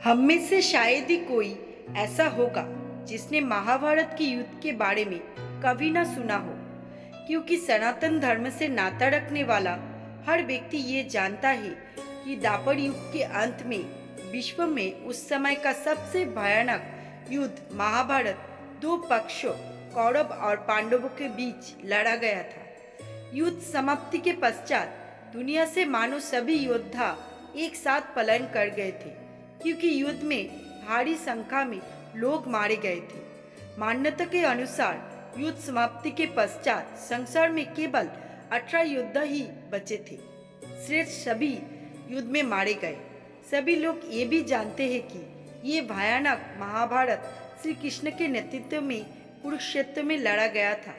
हम में से शायद ही कोई ऐसा होगा जिसने महाभारत के युद्ध के बारे में कभी ना सुना हो, क्योंकि सनातन धर्म से नाता रखने वाला हर व्यक्ति ये जानता है कि द्वापर युग के अंत में विश्व में उस समय का सबसे भयानक युद्ध महाभारत दो पक्षों कौरव और पांडवों के बीच लड़ा गया था। युद्ध समाप्ति के पश्चात दुनिया से मानो सभी योद्धा एक साथ पलायन कर गए थे, क्योंकि युद्ध में भारी संख्या में लोग मारे गए थे। मान्यता के अनुसार युद्ध समाप्ति के पश्चात संसार में केवल 18 योद्धा ही बचे थे। श्रेष्ठ सभी युद्ध में मारे गए। सभी लोग ये भी जानते हैं कि ये भयानक महाभारत श्री कृष्ण के नेतृत्व में कुरुक्षेत्र में लड़ा गया था,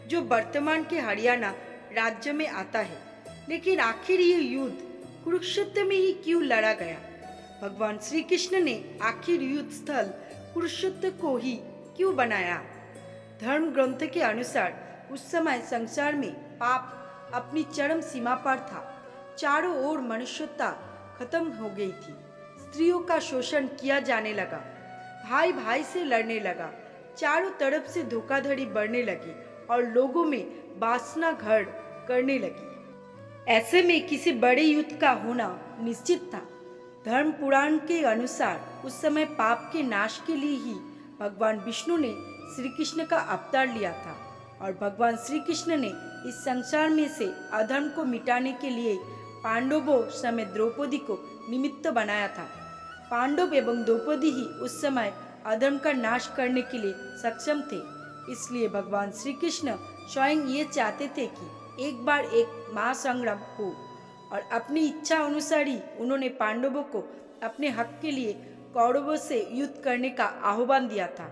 जो वर्तमान के हरियाणा राज्य में आता है। लेकिन आखिर ये युद्ध कुरुक्षेत्र में ही क्यों लड़ा गया? भगवान श्री कृष्ण ने आखिर युद्ध स्थल कुरुक्षेत्र को ही क्यों बनाया? धर्म ग्रंथ के अनुसार उस समय संसार में पाप अपनी चरम सीमा पर था। चारों ओर मनुष्यता खत्म हो गई थी। स्त्रियों का शोषण किया जाने लगा, भाई भाई से लड़ने लगा, चारों तरफ से धोखाधड़ी बढ़ने लगी और लोगों में वासना घर करने लगी। ऐसे में किसी बड़े युद्ध का होना निश्चित था। धर्म पुराण के अनुसार उस समय पाप के नाश के लिए ही भगवान विष्णु ने श्री कृष्ण का अवतार लिया था, और भगवान श्री कृष्ण ने इस संसार में से अधर्म को मिटाने के लिए पांडवों समेत द्रौपदी को निमित्त बनाया था। पांडव एवं द्रौपदी ही उस समय अधर्म का नाश करने के लिए सक्षम थे। इसलिए भगवान श्री कृष्ण स्वयं ये चाहते थे कि एक बार एक महासंग्राम हो, और अपनी इच्छा अनुसार ही उन्होंने पांडवों को अपने हक के लिए कौरवों से युद्ध करने का आह्वान दिया था।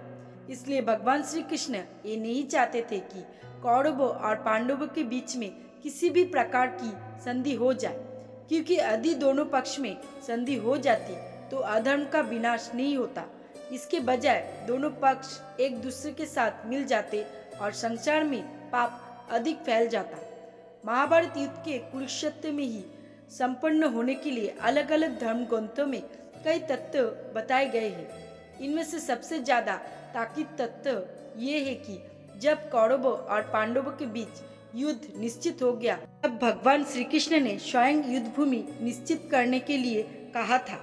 इसलिए भगवान श्री कृष्ण ये नहीं चाहते थे कि कौरवों और पांडवों के बीच में किसी भी प्रकार की संधि हो जाए, क्योंकि यदि दोनों पक्ष में संधि हो जाती तो अधर्म का विनाश नहीं होता। इसके बजाय दोनों पक्ष एक दूसरे के साथ मिल जाते और संसार में पाप अधिक फैल जाता। महाभारत युद्ध के कुरुक्षेत्र में ही संपन्न होने के लिए अलग अलग धर्म ग्रंथों में कई तथ्य बताए गए हैं। इनमें से सबसे ज्यादा ताकीद तथ्य ये है कि जब कौरवों और पांडवों के बीच युद्ध निश्चित हो गया, तब भगवान श्री कृष्ण ने स्वयं युद्ध भूमि निश्चित करने के लिए कहा था।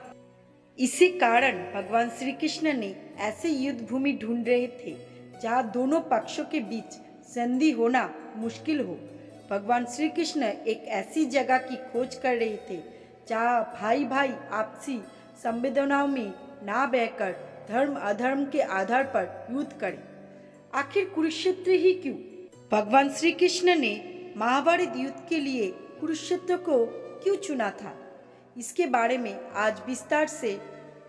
इसी कारण भगवान श्री कृष्ण ने ऐसे युद्ध भूमि ढूंढ रहे थे जहाँ दोनों पक्षों के बीच संधि होना मुश्किल हो। भगवान श्री कृष्ण एक ऐसी जगह की खोज कर रहे थे जहाँ भाई भाई आपसी संवेदनाओं में ना बहकर धर्म अधर्म के आधार पर युद्ध करें। आखिर कुरुक्षेत्र ही क्यों? भगवान श्री कृष्ण ने महाभारत युद्ध के लिए कुरुक्षेत्र को क्यों चुना था, इसके बारे में आज विस्तार से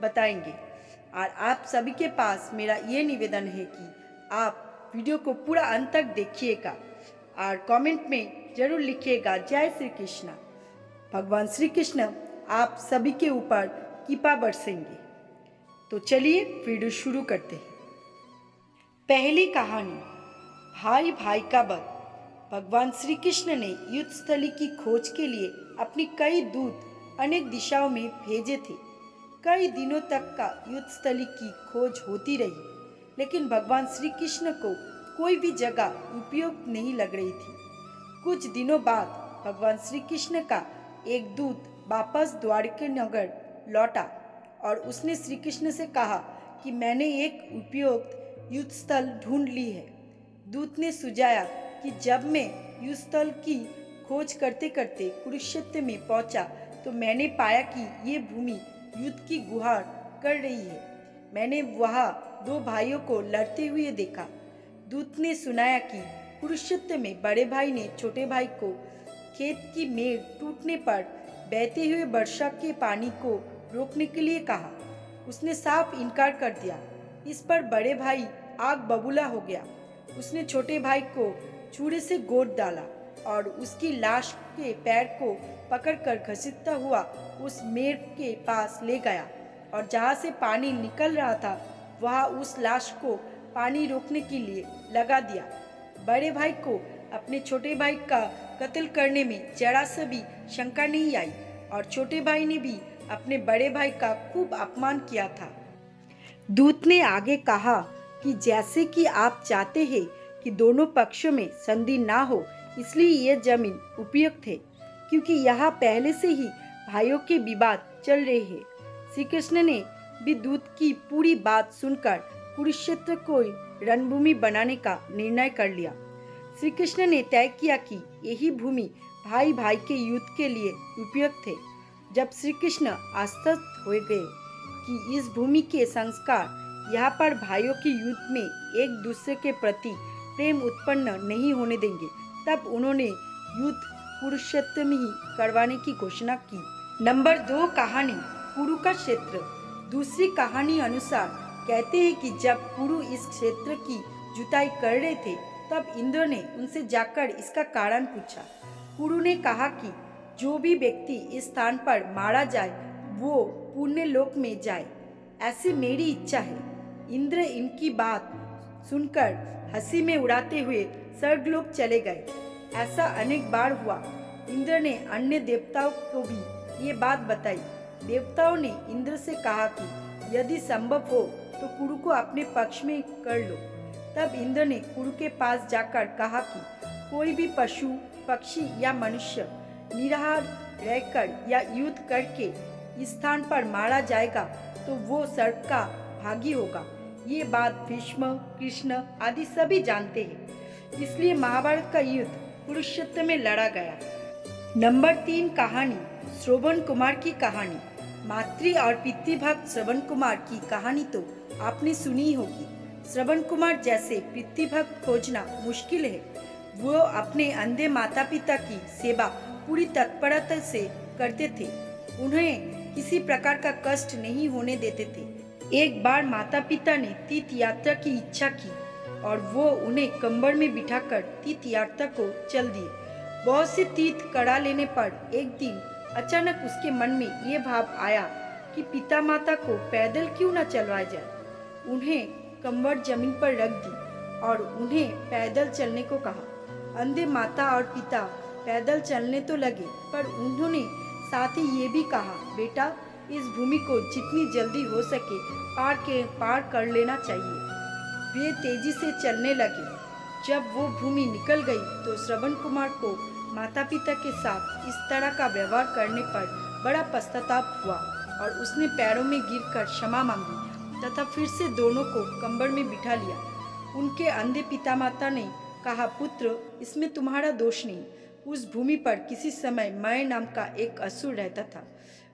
बताएंगे। और आप सभी के पास मेरा ये निवेदन है कि आप वीडियो को पूरा अंत तक देखिएगा और कमेंट में जरूर लिखिएगा जय श्री कृष्ण। भगवान श्री कृष्ण आप सभी के ऊपर कृपा बरसेंगे। तो चलिए वीडियो शुरू करते हैं। पहली कहानी, भाई भाई का वध। भगवान श्री कृष्ण ने युद्ध स्थली की खोज के लिए अपनी कई दूत अनेक दिशाओं में भेजे थे। कई दिनों तक का युद्ध स्थली की खोज होती रही, लेकिन भगवान श्री कृष्ण को कोई भी जगह उपयुक्त नहीं लग रही थी। कुछ दिनों बाद भगवान श्री कृष्ण का एक दूत वापस द्वारका नगर लौटा और उसने श्री कृष्ण से कहा कि मैंने एक उपयुक्त युद्ध स्थल ढूंढ ली है। दूत ने सुझाया कि जब मैं युद्ध स्थल की खोज करते करते कुरुक्षेत्र में पहुंचा तो मैंने पाया कि ये भूमि युद्ध की गुहार कर रही है। मैंने वहाँ दो भाइयों को लड़ते हुए देखा। दूत ने सुनाया कि कुरुक्षेत्र में बड़े भाई ने छोटे भाई को खेत की मेड़ टूटने पर बहते हुए वर्षा के पानी को रोकने के लिए कहा। उसने साफ इनकार कर दिया। इस पर बड़े भाई आग बबूला हो गया। उसने छोटे भाई को छुरे से गोद डाला और उसकी लाश के पैर को पकड़कर घसीटता हुआ उस मेड़ के पास ले गया, और जहाँ से पानी निकल रहा था वहाँ उस लाश को पानी रोकने के लिए लगा दिया। बड़े भाई को अपने छोटे भाई का कत्ल करने में जरा सा भी शंका नहीं आई, और छोटे भाई ने भी अपने बड़े भाई का खूब अपमान किया था। दूत ने आगे कहा कि जैसे कि आप चाहते हैं कि दोनों पक्षों में संधि ना हो, इसलिए यह जमीन उपयुक्त है, क्योंकि यहाँ पहले से ही भाइयों के विवाद चल रहे हैं। श्री कृष्ण ने भी दूत की पूरी बात सुनकर कुरुक्षेत्र को रणभूमि बनाने का निर्णय कर लिया। श्री कृष्ण ने तय किया कि यही भूमि भाई भाई के युद्ध के लिए उपयुक्त है। जब श्री कृष्ण आश्वस्त हो गए कि इस भूमि के संस्कार यहाँ पर भाइयों के युद्ध में एक दूसरे के प्रति प्रेम उत्पन्न नहीं होने देंगे, तब उन्होंने युद्ध कुरुक्षेत्र में ही करवाने की घोषणा की। नंबर 2 कहानी कुरु का क्षेत्र। दूसरी कहानी अनुसार कहते हैं कि जब कुरु इस क्षेत्र की जुताई कर रहे थे, तब इंद्र ने उनसे जाकर इसका कारण पूछा। कुरु ने कहा कि जो भी व्यक्ति इस स्थान पर मारा जाए वो पुण्य लोक में जाए, ऐसी मेरी इच्छा है। इंद्र इनकी बात सुनकर हंसी में उड़ाते हुए स्वर्गलोक चले गए। ऐसा अनेक बार हुआ। इंद्र ने अन्य देवताओं को भी ये बात बताई। देवताओं ने इंद्र से कहा कि यदि संभव हो तो कुरु को अपने पक्ष में कर लो। तब इंद्र ने कुरु के पास जाकर कहा कि कोई भी पशु, पक्षी या मनुष्य निराहार रहकर या युद्ध करके इस स्थान पर मारा जाएगा तो वो स्वर्ग का भागी होगा। ये बात भीष्म, कृष्ण आदि सभी जानते हैं। इसलिए महाभारत का युद्ध कुरुक्षेत्र में लड़ा गया। नंबर 3 कहानी श्रवण कुमार की कहानी। मातृ और पितृभक्त श्रवण कुमार की कहानी तो आपने सुनी होगी। श्रवण कुमार जैसे पितृभक्त खोजना मुश्किल है। वो अपने अंधे माता पिता की सेवा पूरी तत्परता से करते थे। उन्हें किसी प्रकार का कष्ट नहीं होने देते थे। एक बार माता पिता ने तीर्थ यात्रा की इच्छा की और वो उन्हें कंबल में बिठाकर तीर्थ यात्रा को चल दिए। बहुत से तीर्थ करा लेने पर एक दिन अचानक उसके मन में ये भाव आया कि पिता माता को पैदल क्यों न चलवाया जाए। उन्हें कंबल जमीन पर रख दी और उन्हें पैदल चलने को कहा। अंधे माता और पिता पैदल चलने तो लगे, पर उन्होंने साथ ही ये भी कहा, बेटा इस भूमि को जितनी जल्दी हो सके पार कर लेना चाहिए। वे तेजी से चलने लगे। जब वो भूमि निकल गई तो श्रवण कुमार को माता पिता के साथ इस तरह का व्यवहार करने पर बड़ा पश्चाताप हुआ और उसने पैरों में गिरकर क्षमा मांगी तथा फिर से दोनों को कंबल में बिठा लिया। उनके अंधे पिता माता ने कहा, पुत्र इसमें तुम्हारा दोष नहीं। उस भूमि पर किसी समय मय नाम का एक असुर रहता था।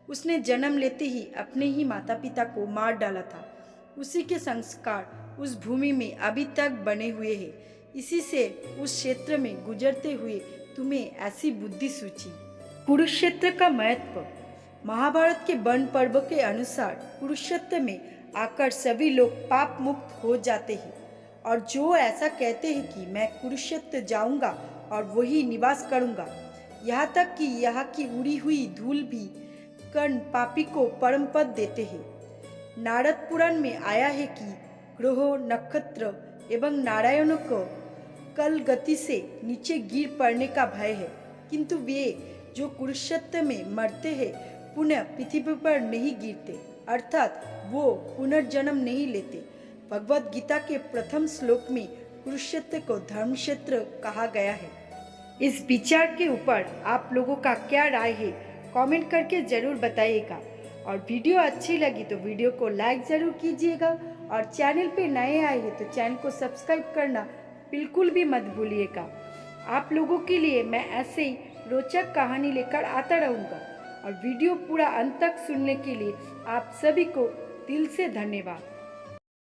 उसने जन्म लेते ही अपने ही माता पिता को मार डाला था। उसी के संस्कार उस भूमि में अभी तक बने हुए हैं। इसी से उस क्षेत्र में गुजरते हुए तुम्हें ऐसी बुद्धि सूझी। कुरुक्षेत्र का महत्व। महाभारत के वन पर्व के अनुसार कुरुक्षेत्र में आकर सभी लोग पाप मुक्त हो जाते हैं और जो ऐसा कहते हैं कि मैं कुरुक्षेत्र जाऊंगा और वही निवास करूंगा, यहाँ तक कि यहाँ की उड़ी हुई धूल भी कर्ण पापी को परम पद देते हैं। नारद पुराण में आया है कि ग्रहों, नक्षत्र एवं नारायणों को कल गति से नीचे गिर पड़ने का भय है, किंतु वे जो कुरुक्षेत्र में मरते हैं पुनः पृथ्वी पर नहीं गिरते, अर्थात वो पुनर्जन्म नहीं लेते। भगवत गीता के प्रथम श्लोक में कुरुक्षेत्र को धर्म क्षेत्र कहा गया है। इस विचार के ऊपर आप लोगों का क्या राय है, कमेंट करके ज़रूर बताइएगा। और वीडियो अच्छी लगी तो वीडियो को लाइक ज़रूर कीजिएगा और चैनल पे नए आए हैं तो चैनल को सब्सक्राइब करना बिल्कुल भी मत भूलिएगा। आप लोगों के लिए मैं ऐसे ही रोचक कहानी लेकर आता रहूँगा और वीडियो पूरा अंत तक सुनने के लिए आप सभी को दिल से धन्यवाद।